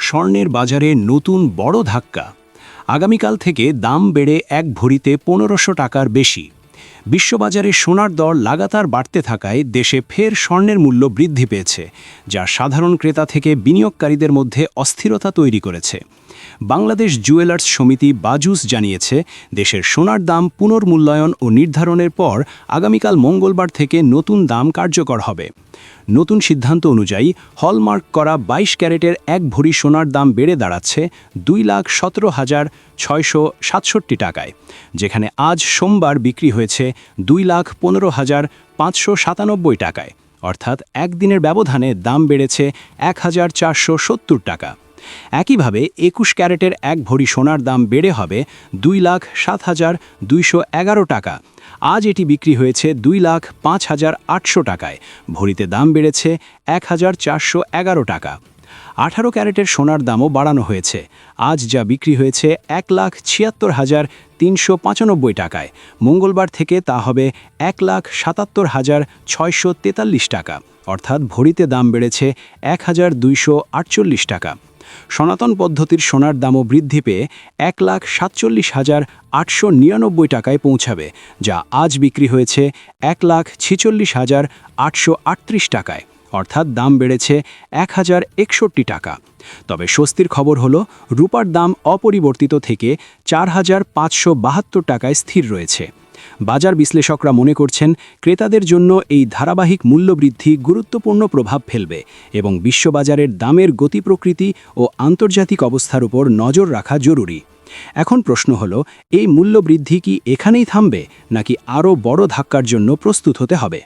স্বর্ণের বাজারে নতুন বড় ধাক্কা। আগামীকাল থেকে দাম বেড়ে ১ ভরিতে ১৫০০ টাকার বেশি। বিশ্ববাজারে সোনার দর লাগাতার বাড়তে থাকায় দেশে ফের স্বর্ণের মূল্য বৃদ্ধি পেয়েছে, যা সাধারণ ক্রেতা থেকে বিনিয়োগকারীদের মধ্যে অস্থিরতা তৈরি করেছে। বাংলাদেশ জুয়েলার্স সমিতি বাজুস জানিয়েছে, দেশের সোনার দাম পুনর্মূল্যায়ন ও নির্ধারণের পর আগামীকাল মঙ্গলবার থেকে নতুন দাম কার্যকর হবে। নতুন সিদ্ধান্ত অনুযায়ী হলমার্ক করা ২২ ক্যারেটের ১ ভরি সোনার দাম বেড়ে দাঁড়াচ্ছে ২,১৭,৬৬৭ টাকায়, যেখানে আজ সোমবার বিক্রি হয়েছে ২,১৫,৫৯৭ টাকায়, অর্থাৎ একদিনের ব্যবধানে দাম বেড়েছে ১,৪৭০ টাকা। একইভাবে ২১ ক্যারেটের ১ ভরি সোনার দাম বেড়ে হবে ২,০৭,২১১ টাকা। আজ এটি বিক্রি হয়েছে ২,০৫,৮০০ টাকায়, ভরিতে দাম বেড়েছে ১,৪১১ টাকা। ১৮ ক্যারেটের সোনার দামও বাড়ানো হয়েছে। আজ যা বিক্রি হয়েছে ১,৭৬,৩৯৫ টাকায়, মঙ্গলবার থেকে তা হবে ১,৭৭,৬৪৩ টাকা, অর্থাৎ ভরিতে দাম বেড়েছে ১,২৪৮ টাকা। সনাতন পদ্ধতির সোনার দামও বৃদ্ধি পেয়ে ১,৪৭,৮৯৯ টাকায় পৌঁছাবে, যা আজ বিক্রি হয়েছে ১,৪৬,৮৩৮ টাকায়, অর্থাৎ দাম বেড়েছে ১,০৬১ টাকা। তবে স্বস্তির খবর হলো, রূপার দাম অপরিবর্তিত থেকে ৪,৫৭২ টাকায় স্থির রয়েছে। বাজার বিশ্লেষকরা মনে করছেন, ক্রেতাদের জন্য এই ধারাবাহিক মূল্যবৃদ্ধি গুরুত্বপূর্ণ প্রভাব ফেলবে এবং বিশ্ববাজারের দামের গতি প্রকৃতি ও আন্তর্জাতিক অবস্থার উপর নজর রাখা জরুরি। এখন প্রশ্ন হলো, এই মূল্যবৃদ্ধি কি এখানেই থামবে নাকি আরও বড় ধাক্কার জন্য প্রস্তুত হতে হবে?